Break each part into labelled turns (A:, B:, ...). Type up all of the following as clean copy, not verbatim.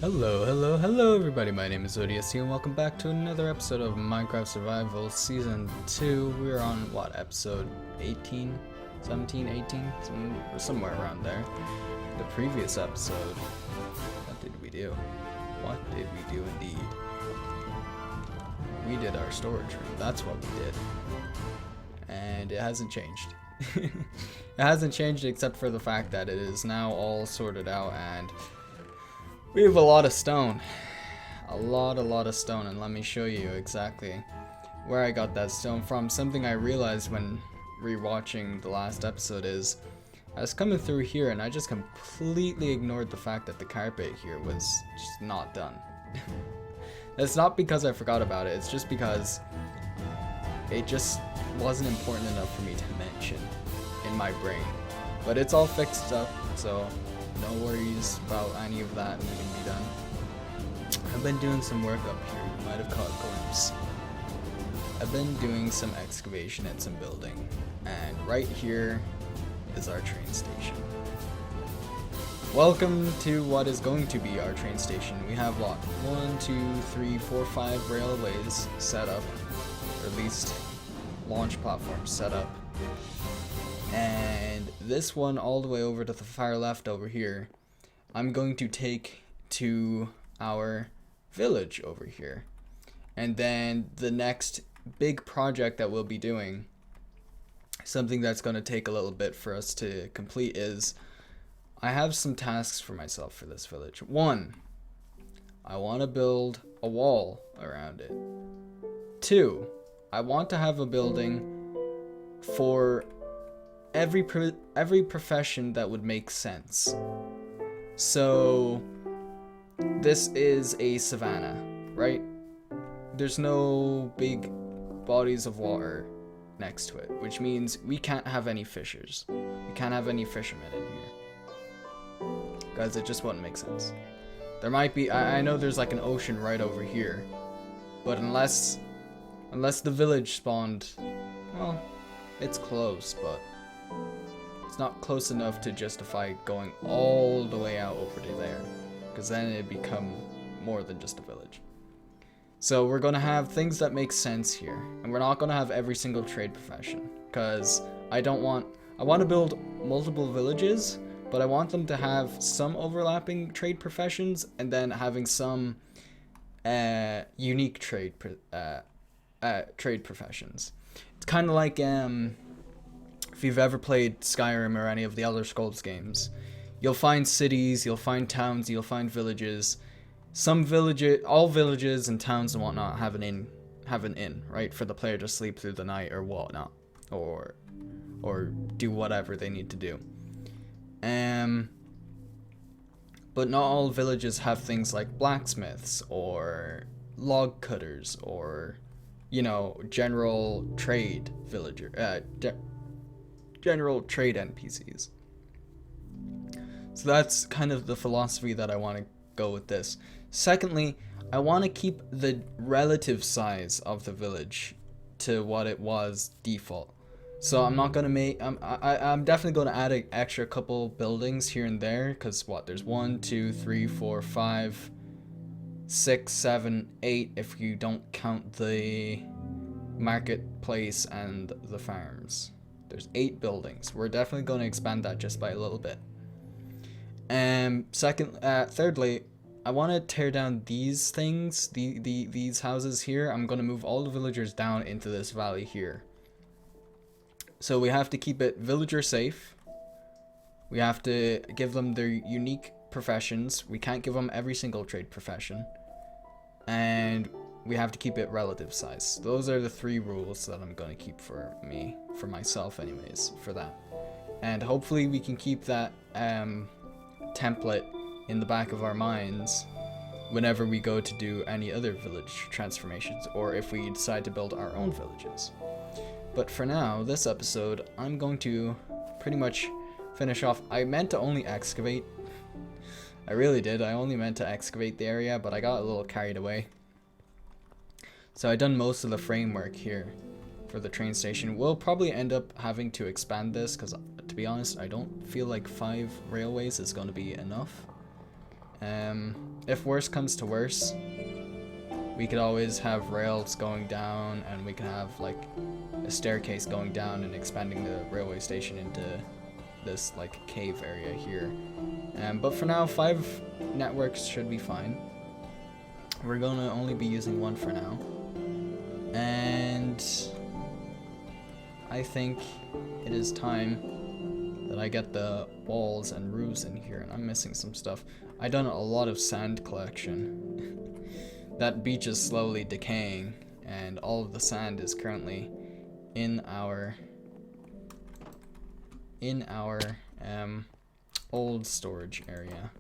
A: Hello everybody, my name is ODST and welcome back to another episode of Minecraft Survival Season 2. We're on, what, episode 18? 17, 18? Somewhere around there. The previous episode, what did we do? What did we do indeed? We did our storage room, that's what we did. And it hasn't changed. It hasn't changed except for the fact that it is now all sorted out and we have a lot of stone. A lot of stone, and let me show you exactly where I got that stone from. Something I realized when rewatching the last episode is I was coming through here and I just completely ignored the fact that the carpet here was just not done. It's not because I forgot about it, it's just because it just wasn't important enough for me to mention in my brain. But it's all fixed up, so no worries about any of that needing to be done. I've been doing some work up here, you might have caught a glimpse. I've been doing some excavation and some building, and right here is our train station. Welcome to what is going to be our train station. We have what? 1, 2, 3, 4, 5 railways set up, or at least launch platforms set up. And this one all the way over to the far left over here, I'm going to take to our village over here. And then the next big project that we'll be doing, something that's going to take a little bit for us to complete, is I have some tasks for myself for this village. 1, I want to build a wall around it. 2, I want to have a building for every profession that would make sense. So this is a savanna, right? There's no big bodies of water next to it, which means we can't have any fishers. We can't have any fishermen in here, guys. It just wouldn't make sense. There might be, I know there's like an ocean right over here, but unless the village spawned, well, it's close, but it's not close enough to justify going all the way out over to there, because then it'd become more than just a village. So we're gonna have things that make sense here, and we're not gonna have every single trade profession, because I want to build multiple villages, but I want them to have some overlapping trade professions and then having some unique trade professions. It's kind of like if you've ever played Skyrim or any of the Elder Scrolls games, you'll find cities, you'll find towns, you'll find villages. All villages and towns and whatnot have an inn, right, for the player to sleep through the night or whatnot, or do whatever they need to do. But not all villages have things like blacksmiths or log cutters or, you know, general trade general trade NPCs. So that's kind of the philosophy that I want to go with this. Secondly, I want to keep the relative size of the village to what it was default. So I'm not gonna make. I'm definitely gonna add an extra couple buildings here and there, because what, there's 1, 2, 3, 4, 5, 6, 7, 8 if you don't count the marketplace and the farms. There's 8 buildings. We're definitely going to expand that just by a little bit. Thirdly, I want to tear down these things, these houses here. I'm going to move all the villagers down into this valley here. So we have to keep it villager safe. We have to give them their unique professions. We can't give them every single trade profession. And we have to keep it relative size. Those are the 3 rules that I'm going to keep for myself anyways, for that. And hopefully we can keep that template in the back of our minds whenever we go to do any other village transformations, or if we decide to build our own villages. But for now, this episode, I'm going to pretty much finish off. I meant to only excavate. I really did. I only meant to excavate the area, but I got a little carried away. So I done most of the framework here for the train station. We'll probably end up having to expand this, because to be honest, I don't feel like 5 railways is going to be enough. If worse comes to worse, we could always have rails going down, and we can have like a staircase going down and expanding the railway station into this like cave area here. But for now, 5 networks should be fine. We're gonna only be using 1 for now, and I think it is time that I get the walls and roofs in here, and I'm missing some stuff. I've done a lot of sand collection. That beach is slowly decaying, and all of the sand is currently in our old storage area.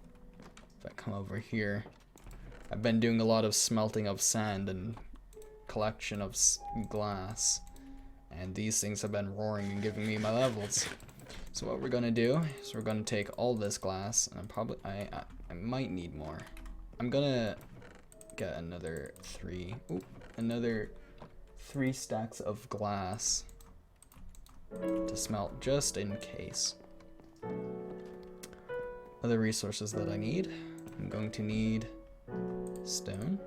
A: If I come over here, I've been doing a lot of smelting of sand and collection of glass, and these things have been roaring and giving me my levels. So what we're gonna do is we're gonna take all this glass, and I might need more. I'm gonna get another 3 stacks of glass to smelt just in case. Other resources that I need, I'm going to need stone.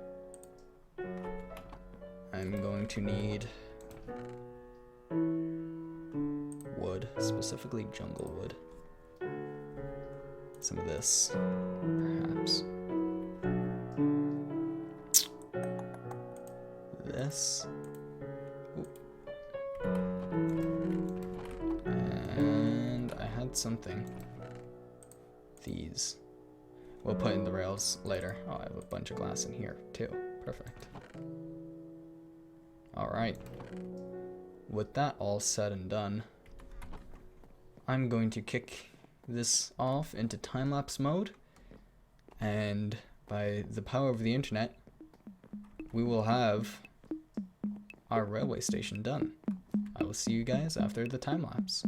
A: I'm going to need wood, specifically jungle wood. Some of this, perhaps. This. Ooh. And I had something. These. We'll put in the rails later. Oh, I have a bunch of glass in here too. Perfect. Alright. With that all said and done, I'm going to kick this off into time-lapse mode, and by the power of the internet, we will have our railway station done. I will see you guys after the time-lapse.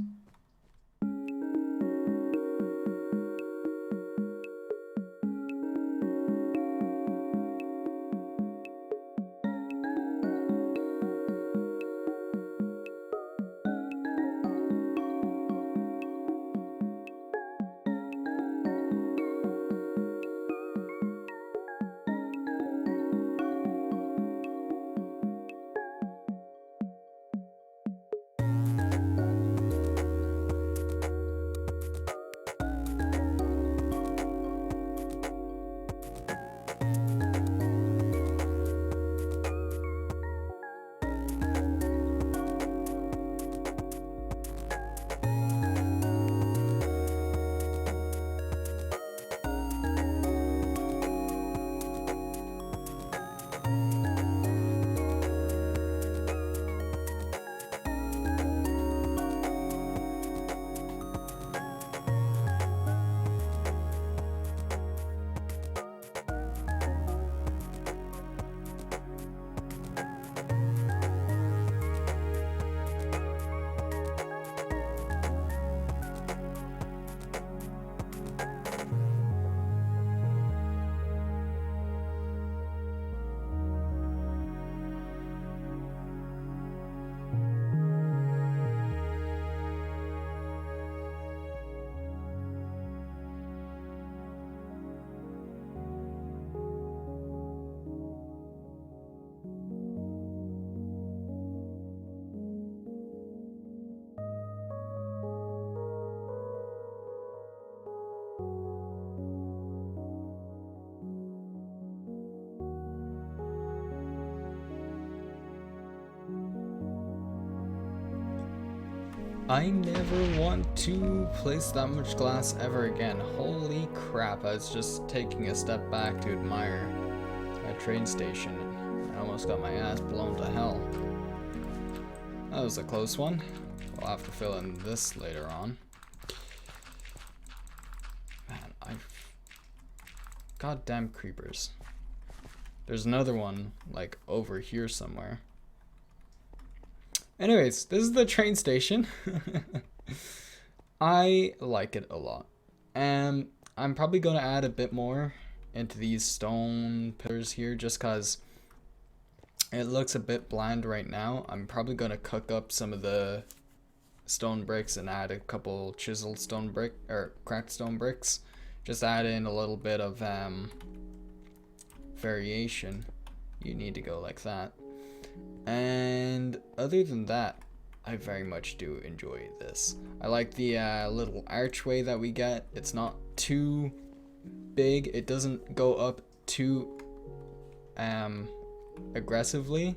A: I never want to place that much glass ever again. Holy crap, I was just taking a step back to admire a train station. I almost got my ass blown to hell. That was a close one. We'll have to fill in this later on. Man, goddamn creepers. There's another one, like, over here somewhere. Anyways, this is the train station. I like it a lot. And I'm probably going to add a bit more into these stone pillars here just because it looks a bit bland right now. I'm probably going to cook up some of the stone bricks and add a couple chiseled stone brick or cracked stone bricks just add in a little bit of variation. You need to go like that. And other than that, I very much do enjoy this. I like the little archway that we get. It's not too big. It doesn't go up too aggressively,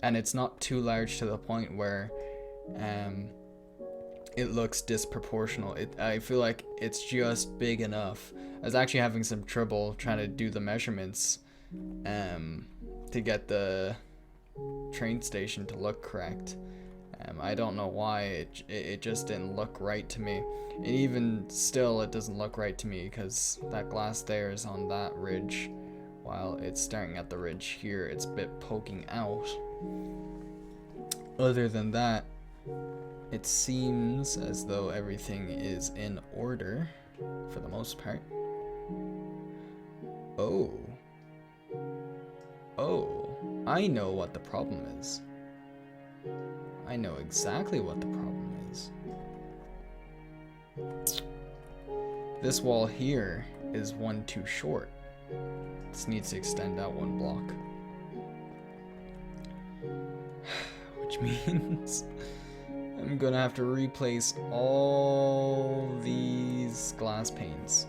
A: and it's not too large to the point where it looks disproportional. I feel like it's just big enough. I was actually having some trouble trying to do the measurements to get the train station to look correct. I don't know why, it just didn't look right to me. And even still, it doesn't look right to me because that glass there is on that ridge, while it's starting at the ridge here. It's a bit poking out. Other than that, it seems as though everything is in order for the most part. Oh, I know what the problem is. I know exactly what the problem is. This wall here is one too short. This needs to extend out one block. Which means I'm gonna have to replace all these glass panes.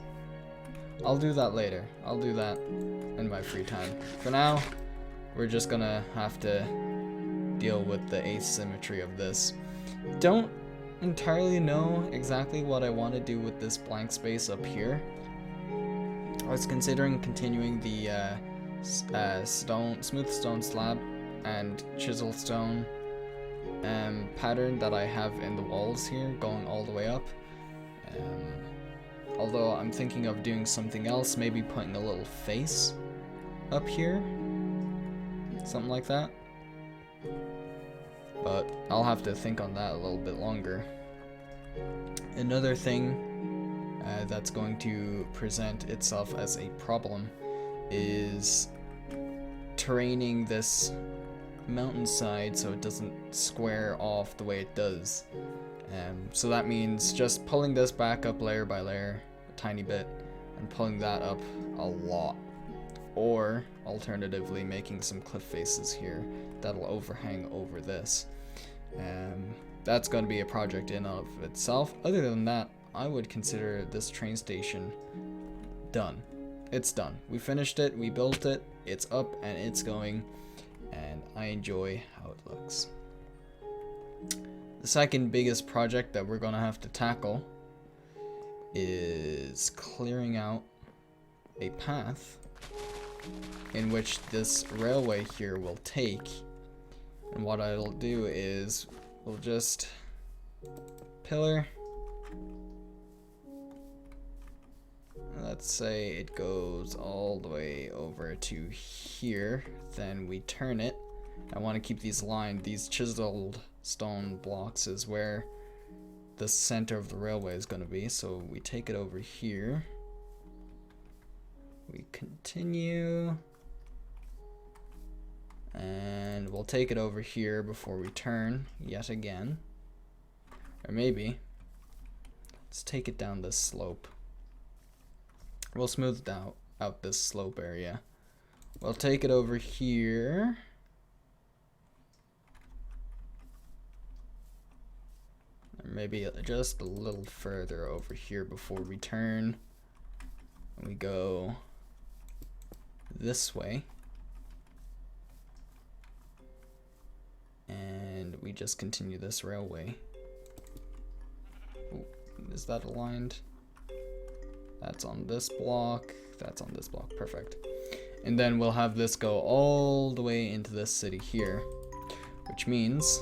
A: I'll do that later. I'll do that in my free time. For now, we're just gonna have to deal with the asymmetry of this. Don't entirely know exactly what I want to do with this blank space up here. I was considering continuing the smooth stone slab and chisel stone pattern that I have in the walls here, going all the way up. Although I'm thinking of doing something else, maybe putting a little face up here, something like that. But I'll have to think on that a little bit longer. Another thing that's going to present itself as a problem is terraining this mountainside so it doesn't square off the way it does. So that means just pulling this back up layer by layer a tiny bit and pulling that up a lot. Or alternatively making some cliff faces here that'll overhang over this. That's going to be a project in of itself. Other than that, I would consider this train station done. It's done. We finished it, we built it, it's up and it's going, and I enjoy how it looks. The second biggest project that we're going to have to tackle is clearing out a path in which this railway here will take. And what I'll do is we'll just pillar. Let's say it goes all the way over to here. Then we turn it. I want to keep these lined. These chiseled stone blocks is where the center of the railway is going to be. So we take it over here. We continue. And we'll take it over here before we turn yet again. Or maybe let's take it down this slope. We'll smooth out this slope area. We'll take it over here. Or maybe just a little further over here before we turn. We go this way. And we just continue this railway. Oh, is that aligned? That's on this block. That's on this block. Perfect. And then we'll have this go all the way into this city here, which means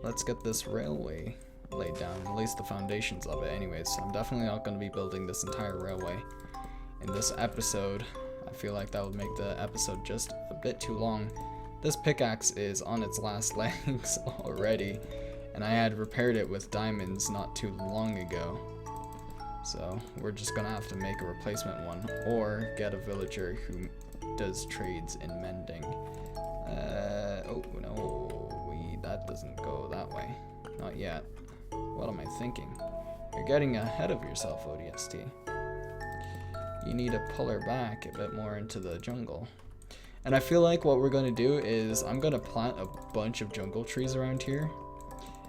A: let's get this railway laid down, at least the foundations of it anyways. So I'm definitely not going to be building this entire railway in this episode. I feel like that would make the episode just a bit too long. This pickaxe is on its last legs already, and I had repaired it with diamonds not too long ago. So we're just gonna have to make a replacement one, or get a villager who does trades in mending. Oh no, that doesn't go that way. Not yet. What am I thinking? You're getting ahead of yourself, ODST. You need to pull her back a bit more into the jungle. And I feel like what we're going to do is I'm going to plant a bunch of jungle trees around here.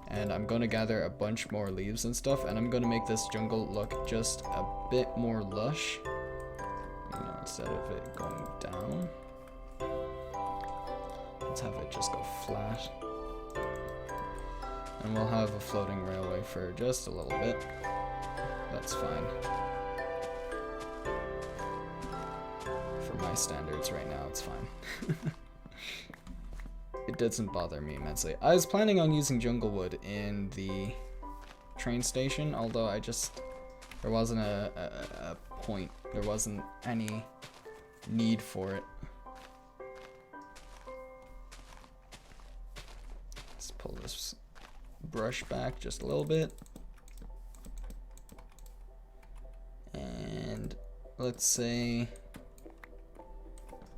A: And I'm going to gather a bunch more leaves and stuff. And I'm going to make this jungle look just a bit more lush. You know, instead of it going down. Let's have it just go flat. And we'll have a floating railway for just a little bit. That's fine. For my standards right now, it's fine. It doesn't bother me immensely. I was planning on using jungle wood in the train station, although there wasn't a point. There wasn't any need for it. Let's pull this brush back just a little bit. And let's say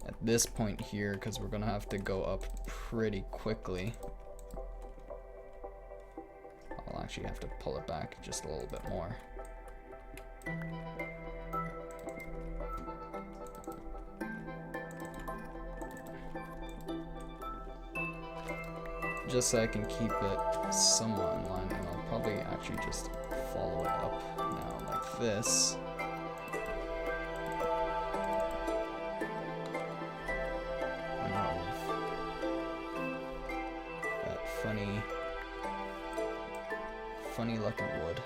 A: at this point here, because we're gonna have to go up pretty quickly, I'll actually have to pull it back just a little bit more. Just so I can keep it somewhat in line, and I'll probably actually just follow it up now like this. Funny looking wood.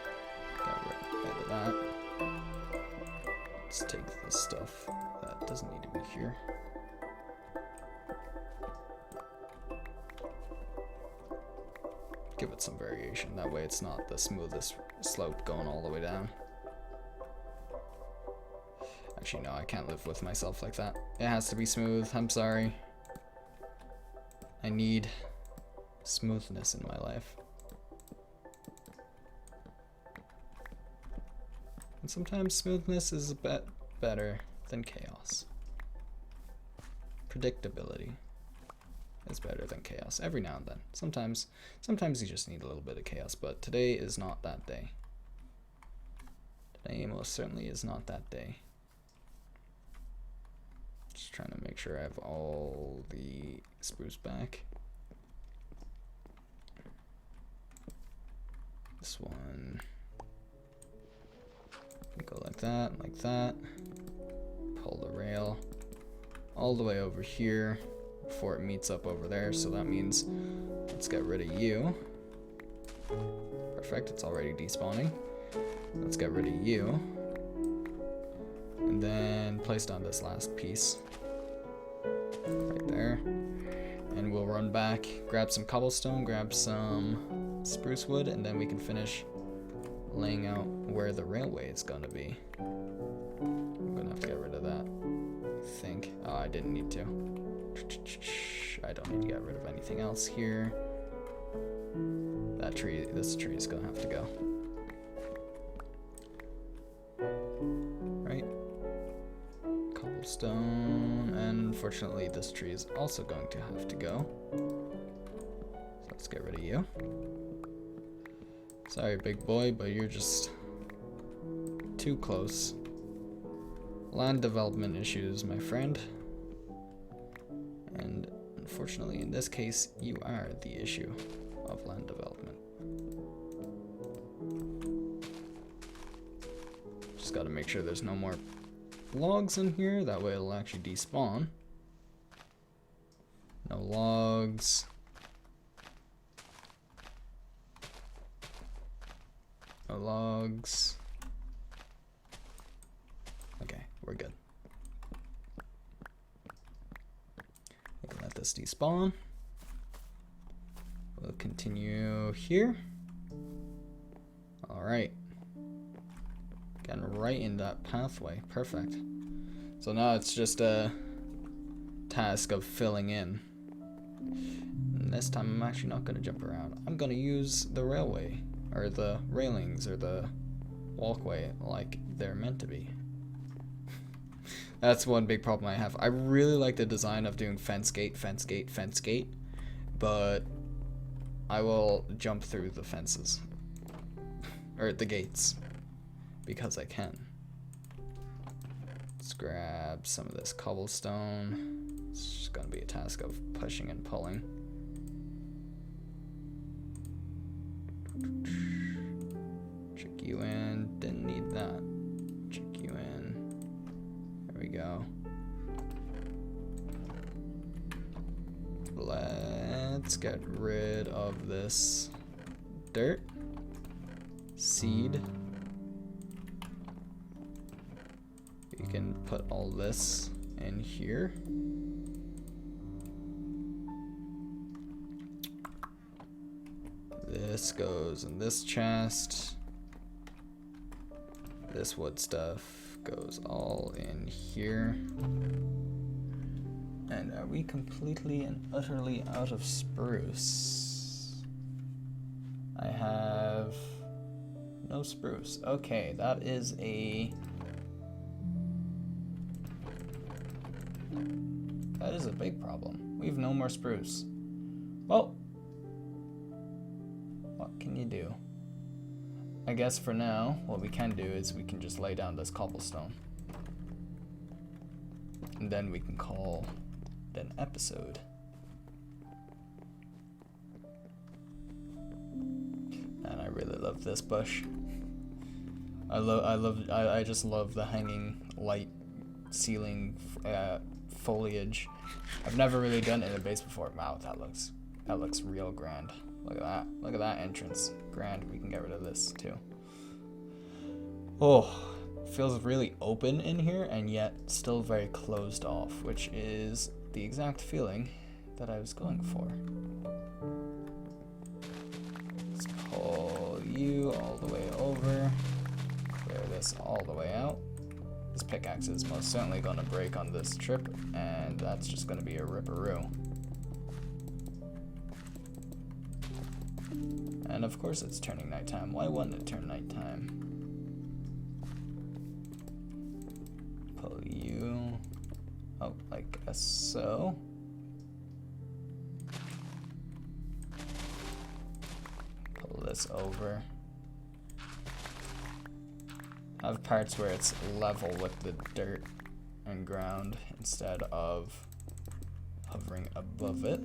A: Got rid of that. Let's take this stuff that doesn't need to be here. Give it some variation, that way it's not the smoothest slope going all the way down. Actually no, I can't live with myself like that. It has to be smooth, I'm sorry. I need smoothness in my life. And sometimes smoothness is a bit better than chaos. Predictability is better than chaos every now and then. Sometimes you just need a little bit of chaos, but today is not that day. Today most certainly is not that day. Just trying to make sure I have all the spruce back. This one. Go like that. Pull the rail all the way over here before it meets up over there. So that means let's get rid of you. Perfect, it's already despawning. Let's get rid of you. And then place down this last piece. Right there. And we'll run back, grab some cobblestone, grab some spruce wood, and then we can finish laying out where the railway is gonna be. I'm gonna have to get rid of that, I think. Oh, I didn't need to. I don't need to get rid of anything else here. That tree, this tree is gonna have to go. Right? Cobblestone, and unfortunately this tree is also going to have to go. So let's get rid of you. Sorry, big boy, but you're just too close. Land development issues, my friend. And unfortunately, in this case, you are the issue of land development. Just gotta make sure there's no more logs in here, that way it'll actually despawn. No logs. No logs. Okay, we're good. We can let this despawn. We'll continue here. Alright. Getting right in that pathway. Perfect. So now it's just a task of filling in. And this time I'm actually not going to jump around. I'm going to use the railway, or the railings, or the walkway like they're meant to be. That's one big problem I have. I really like the design of doing fence gate, fence gate, fence gate, but I will jump through the fences or the gates, because I can. Let's grab some of this cobblestone. It's just gonna be a task of pushing and pulling. Check you in, didn't need that. Check you in, there we go. Let's get rid of this dirt, seed. You can put all this in here. This goes in this chest. This wood stuff goes all in here. And are we completely and utterly out of spruce? I have no spruce. Okay, that is a big problem. We have no more spruce. Well, what can you do? I guess for now, what we can do is we can just lay down this cobblestone. And then we can call it an episode. And I really love this bush. I just love the hanging light ceiling foliage. I've never really done it in a base before. Wow, that looks real grand. Look at that. Look at that entrance. Grand. We can get rid of this too. Oh, it feels really open in here and yet still very closed off, which is the exact feeling that I was going for. Let's pull you all the way over. Clear this all the way out. This pickaxe is most certainly going to break on this trip, and that's just going to be a ripperoo. And of course it's turning nighttime. Why wouldn't it turn nighttime? Pull you out like so. Pull this over. I have parts where it's level with the dirt and ground instead of hovering above it.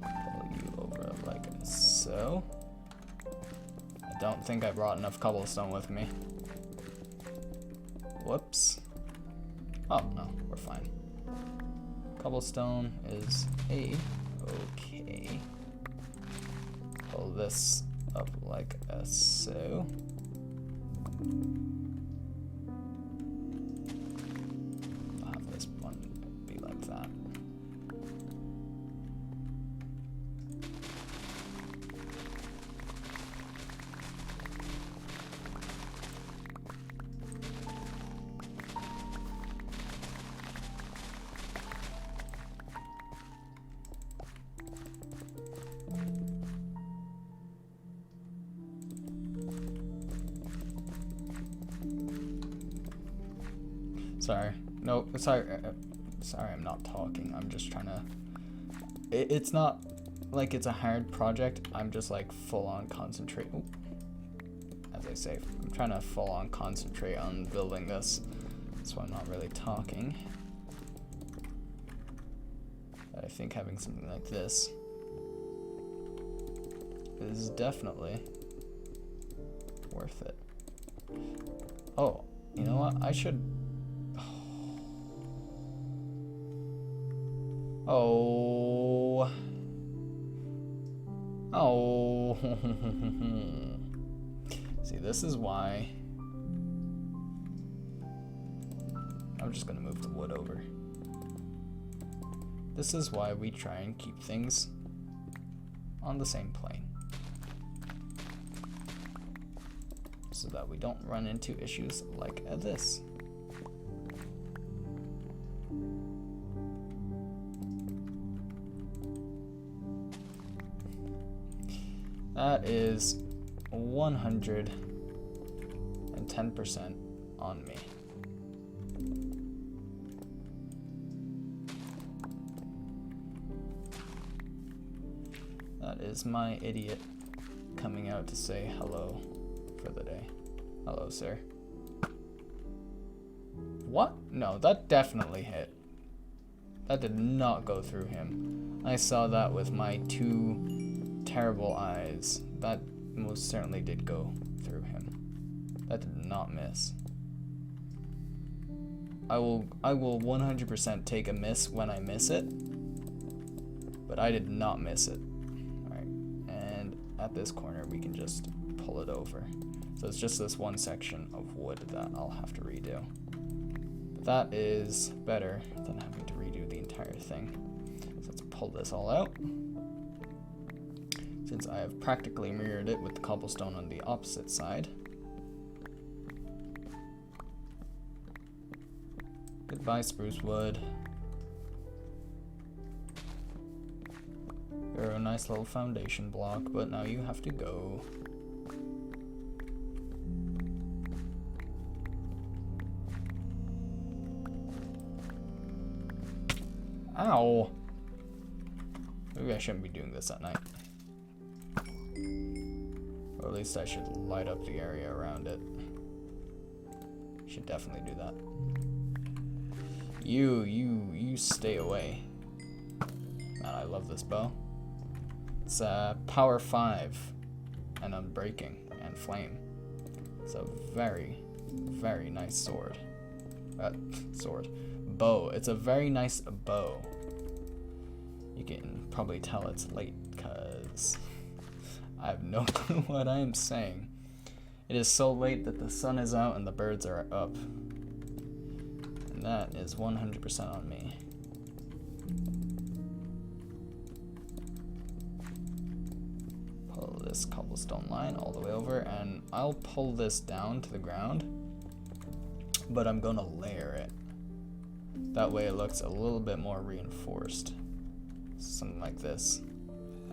A: Pull you over like so. I don't think I brought enough cobblestone with me. Whoops. Oh, no, we're fine. Cobblestone is okay. Pull this up like so. I'll have this one be like that. Sorry. No, sorry. Sorry, I'm not talking. I'm just trying to... It's not like it's a hard project. I'm just like full on concentrate. Ooh. As I say, I'm trying to full on concentrate on building this. So I'm not really talking. But I think having something like this is definitely worth it. Oh, you know what? I should... Oh. Oh. See, this is why I'm just gonna move the wood over. This is why we try and keep things on the same plane, so that we don't run into issues like this. That is 110% 10% on me. That is my idiot coming out to say hello for the day. Hello, sir. What? No, that definitely hit. That did not go through him. I saw that with my 2 terrible eyes. That most certainly did go through him. That did not miss. I will 100% take a miss when I miss it, but I did not miss it. Alright, and at this corner we can just pull it over. So it's just this one section of wood that I'll have to redo. But that is better than having to redo the entire thing. So let's pull this all out. Since I have practically mirrored it with the cobblestone on the opposite side. Goodbye, spruce wood. You're a nice little foundation block, but now you have to go. Ow! Maybe I shouldn't be doing this at night. Or at least I should light up the area around it. Should definitely do that. You stay away. Man, I love this bow. It's power 5 and unbreaking and flame. It's a very, very nice sword. Bow. It's a very nice bow. You can probably tell it's late because I have no clue what I am saying. It is so late that the sun is out and the birds are up. And that is 100% on me. Pull this cobblestone line all the way over, and I'll pull this down to the ground, but I'm gonna layer it. That way it looks a little bit more reinforced. Something like this.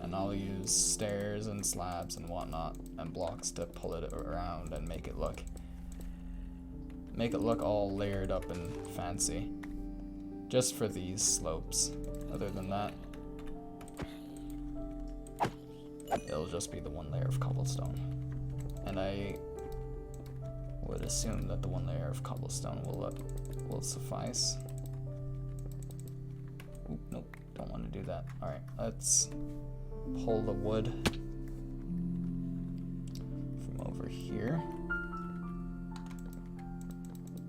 A: And I'll use stairs and slabs and whatnot and blocks to pull it around and make it look all layered up and fancy. Just for these slopes. Other than that, it'll just be the one layer of cobblestone. And I would assume that the one layer of cobblestone will suffice. Oop, nope, don't want to do that. Alright, let's pull the wood from over here.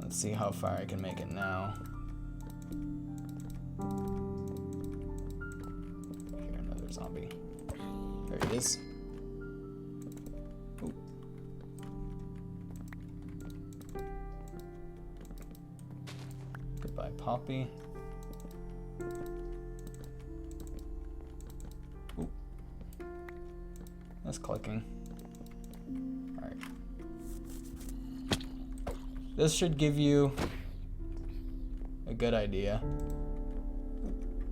A: Let's see how far I can make it now. Here, another zombie. There he is. Ooh. Goodbye, Poppy. Ooh. That's clicking. Alright. This should give you a good idea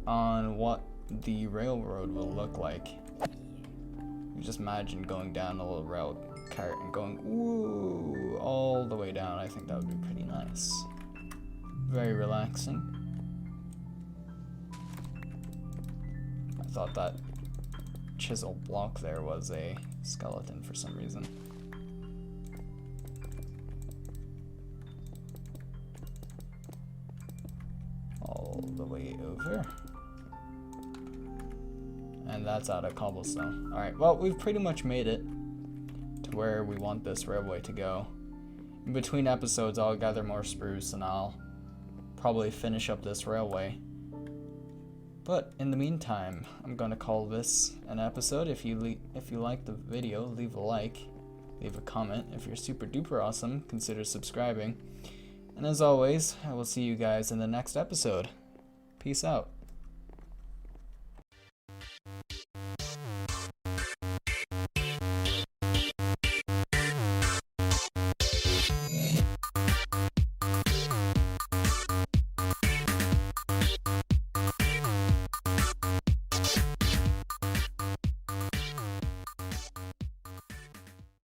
A: on what the railroad will look like. You just imagine going down a little rail cart and going woo all the way down. I think that would be pretty nice. Very relaxing. I thought that chisel block there was a skeleton for some reason. All the way over. And that's out of cobblestone. Alright, well, we've pretty much made it to where we want this railway to go. In between episodes, I'll gather more spruce and I'll probably finish up this railway. But in the meantime, I'm gonna call this an episode. If you like the video, leave a like, leave a comment. If you're super duper awesome, consider subscribing. And as always, I will see you guys in the next episode. Peace out.